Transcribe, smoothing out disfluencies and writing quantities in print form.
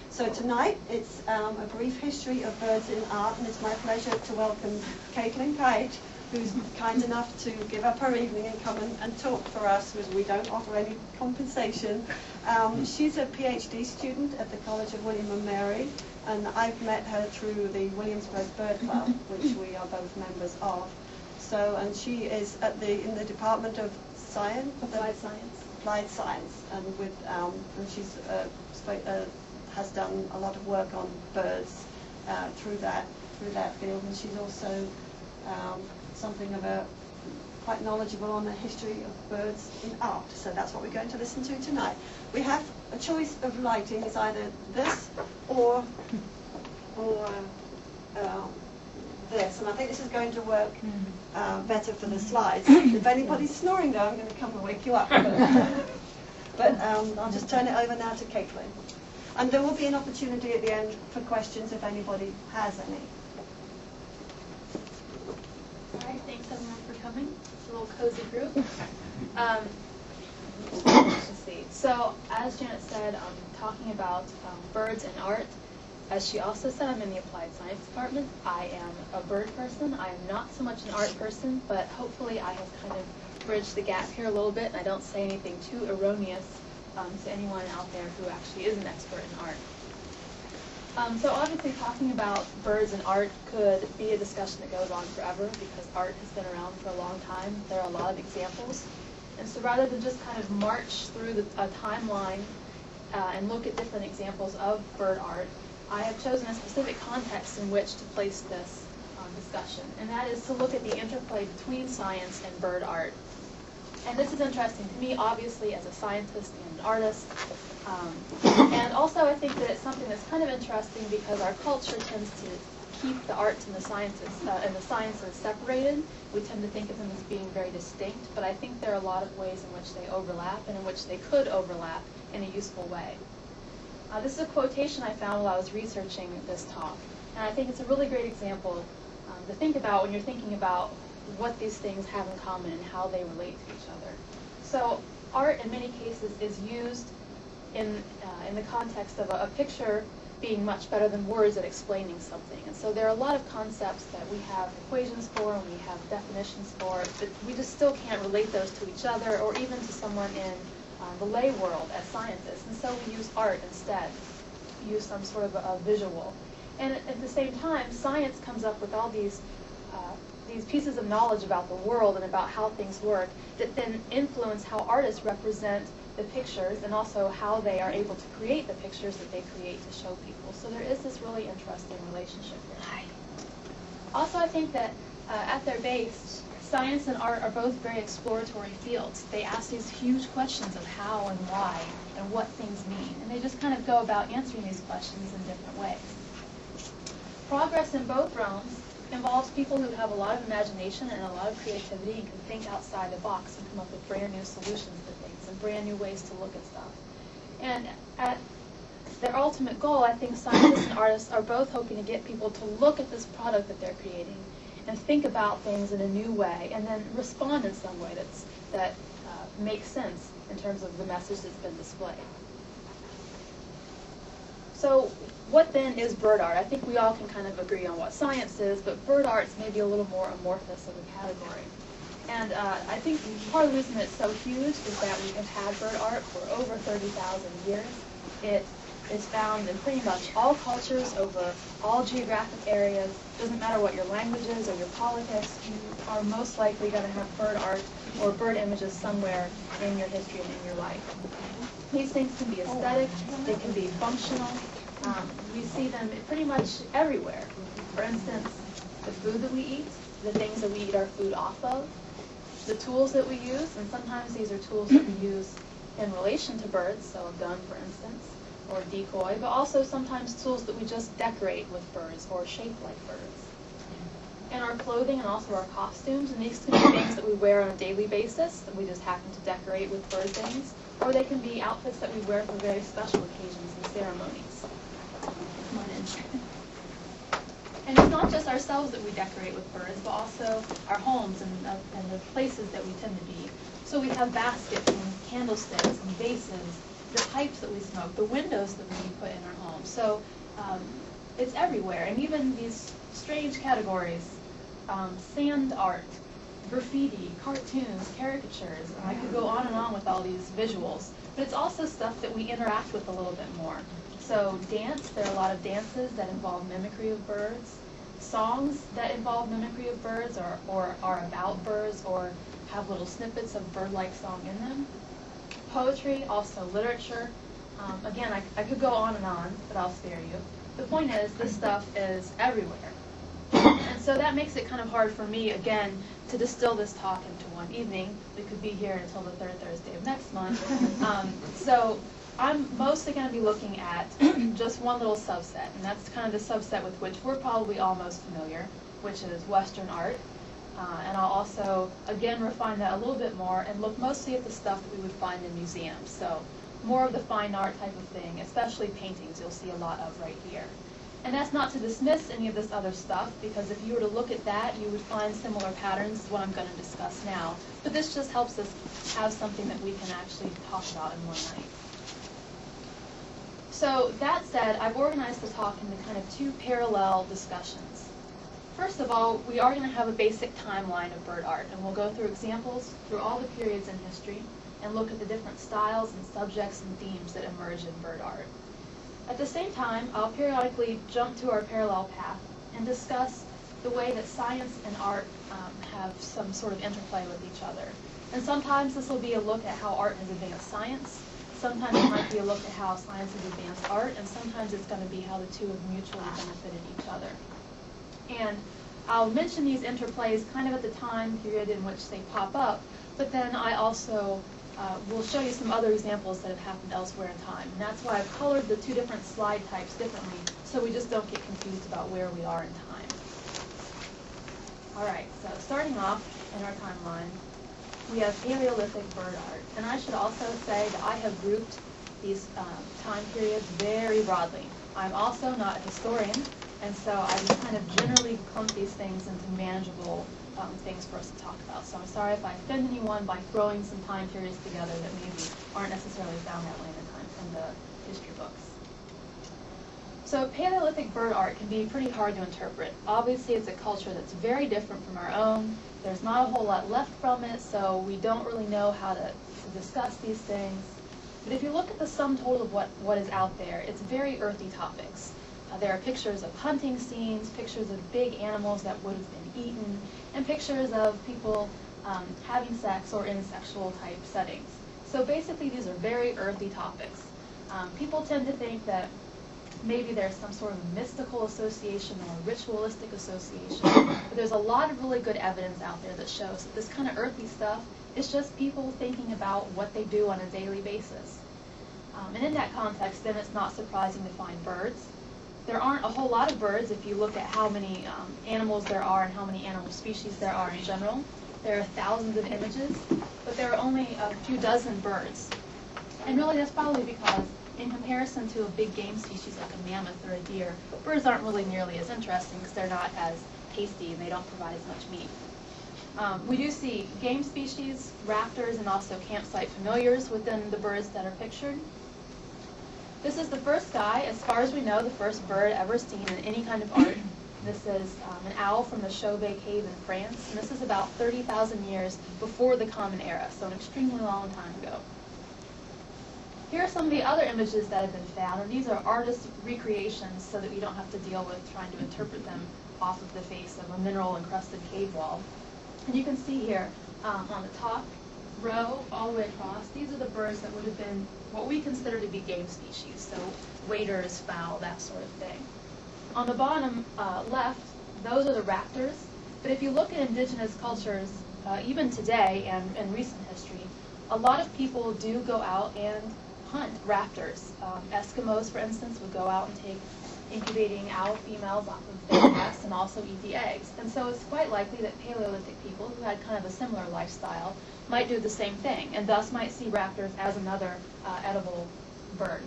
So tonight it's a brief history of birds in art, and it's my pleasure to welcome Kight, who's kind enough to give up her evening and come and talk for us, because we don't offer any compensation. She's a PhD student at the College of William and Mary, and I've met her through the Williamsburg Bird Club, which we are both members of. So, and she is at in the Department of Science, Applied Science, and with and she's has done a lot of work on birds through that field, and she's also something of a quite knowledgeable on the history of birds in art. So that's what we're going to listen to tonight. We have a choice of lighting. It's either this or this, and I think this is going to work better for the slides. If anybody's snoring though, I'm going to come and wake you up. But I'll just turn it over now to Caitlin. And there will be an opportunity at the end for questions if anybody has any. All right, thanks everyone for coming. It's a little cozy group. Let's see. So, as Janet said, I'm talking about birds and art. As she also said, I'm in the Applied Science Department. I am a bird person. I am not so much an art person, but hopefully I have kind of bridged the gap here a little bit, and I don't say anything too erroneous to anyone out there who actually is an expert in art. So obviously talking about birds and art could be a discussion that goes on forever, because art has been around for a long time. There are a lot of examples. And so rather than just kind of march through a timeline and look at different examples of bird art, I have chosen a specific context in which to place this discussion, and that is to look at the interplay between science and bird art. And this is interesting to me, obviously, as a scientist and an artist. And also I think that it's something that's kind of interesting because our culture tends to keep the arts and the sciences separated. We tend to think of them as being very distinct, but I think there are a lot of ways in which they overlap and in which they could overlap in a useful way. This is a quotation I found while I was researching this talk, and I think it's a really great example to think about when you're thinking about what these things have in common and how they relate to each other. So art in many cases is used in the context of a picture being much better than words at explaining something. And so there are a lot of concepts that we have equations for and we have definitions for, but we just still can't relate those to each other or even to someone in the lay world as scientists. And so we use art instead, use some sort of a visual. And at the same time, science comes up with all these pieces of knowledge about the world and about how things work that then influence how artists represent the pictures and also how they are able to create the pictures that they create to show people. So there is this really interesting relationship here. Also, I think that at their base, science and art are both very exploratory fields. They ask these huge questions of how and why and what things mean, and they just kind of go about answering these questions in different ways. Progress in both realms involves people who have a lot of imagination and a lot of creativity and can think outside the box and come up with brand new solutions to things and brand new ways to look at stuff. And at their ultimate goal, I think scientists and artists are both hoping to get people to look at this product that they're creating and think about things in a new way and then respond in some way that makes sense in terms of the message that's been displayed. So what then is bird art? I think we all can kind of agree on what science is, but bird art's maybe a little more amorphous of a category. And I think part of the reason it's so huge is that we have had bird art for over 30,000 years. It is found in pretty much all cultures over all geographic areas. Doesn't matter what your language is or your politics, you are most likely going to have bird art or bird images somewhere in your history and in your life. These things can be aesthetic, they can be functional. We see them pretty much everywhere. For instance, the food that we eat, the things that we eat our food off of, the tools that we use, and sometimes these are tools that we use in relation to birds, so a gun for instance, or decoy, but also sometimes tools that we just decorate with birds or shape like birds. And our clothing and also our costumes, and these can be things that we wear on a daily basis that we just happen to decorate with bird things, or they can be outfits that we wear for very special occasions and ceremonies. Come on in. And it's not just ourselves that we decorate with birds, but also our homes and the places that we tend to be. So we have baskets and candlesticks and vases the pipes that we smoke, the windows that we put in our homes. So it's everywhere, and even these strange categories, sand art, graffiti, cartoons, caricatures, and I could go on and on with all these visuals. But it's also stuff that we interact with a little bit more. So dance, there are a lot of dances that involve mimicry of birds. Songs that involve mimicry of birds or are about birds or have little snippets of bird-like song in them. Poetry, also literature. Again, I could go on and on, but I'll spare you. The point is, this stuff is everywhere. And so that makes it kind of hard for me, again, to distill this talk into one evening. We could be here until the third Thursday of next month. So I'm mostly going to be looking at just one little subset, and that's kind of the subset with which we're probably all most familiar, which is Western art. And I'll also, again, refine that a little bit more and look mostly at the stuff that we would find in museums. So more of the fine art type of thing, especially paintings you'll see a lot of right here. And that's not to dismiss any of this other stuff, because if you were to look at that, you would find similar patterns to what I'm going to discuss now. But this just helps us have something that we can actually talk about in one night. So that said, I've organized the talk into kind of two parallel discussions. First of all, we are going to have a basic timeline of bird art, and we'll go through examples through all the periods in history and look at the different styles and subjects and themes that emerge in bird art. At the same time, I'll periodically jump to our parallel path and discuss the way that science and art have some sort of interplay with each other. And sometimes this will be a look at how art has advanced science, sometimes it might be a look at how science has advanced art, and sometimes it's going to be how the two have mutually benefited each other. And I'll mention these interplays kind of at the time period in which they pop up, but then I also will show you some other examples that have happened elsewhere in time. And that's why I've colored the two different slide types differently, so we just don't get confused about where we are in time. All right, so starting off in our timeline, we have Paleolithic bird art. And I should also say that I have grouped these time periods very broadly. I'm also not a historian, and so I just kind of generally clump these things into manageable things for us to talk about. So I'm sorry if I offend anyone by throwing some time periods together that maybe aren't necessarily found that way in the history books. So Paleolithic bird art can be pretty hard to interpret. Obviously, it's a culture that's very different from our own. There's not a whole lot left from it, so we don't really know how to discuss these things. But if you look at the sum total of what is out there, it's very earthy topics. There are pictures of hunting scenes, pictures of big animals that would have been eaten, and pictures of people having sex or in sexual type settings. So basically these are very earthy topics. People tend to think that maybe there's some sort of mystical association or ritualistic association, but there's a lot of really good evidence out there that shows that this kind of earthy stuff is just people thinking about what they do on a daily basis. And in that context, then it's not surprising to find birds. There aren't a whole lot of birds if you look at how many animals there are and how many animal species there are in general. There are thousands of images, but there are only a few dozen birds. And really that's probably because in comparison to a big game species like a mammoth or a deer, birds aren't really nearly as interesting because they're not as tasty and they don't provide as much meat. We do see game species, raptors, and also campsite familiars within the birds that are pictured. This is the first guy, as far as we know, the first bird ever seen in any kind of art. This is an owl from the Chauvet Cave in France, and this is about 30,000 years before the Common Era, so an extremely long time ago. Here are some of the other images that have been found, and these are artist recreations so that we don't have to deal with trying to interpret them off of the face of a mineral-encrusted cave wall. And you can see here on the top row, all the way across, these are the birds that would have been what we consider to be game species, so waders, fowl, that sort of thing. On the bottom left, those are the raptors, but if you look at indigenous cultures, even today and in recent history, a lot of people do go out and hunt raptors. Eskimos, for instance, would go out and take incubating owl females off of their nests and also eat the eggs. And so it's quite likely that Paleolithic people who had kind of a similar lifestyle might do the same thing, and thus might see raptors as another edible bird.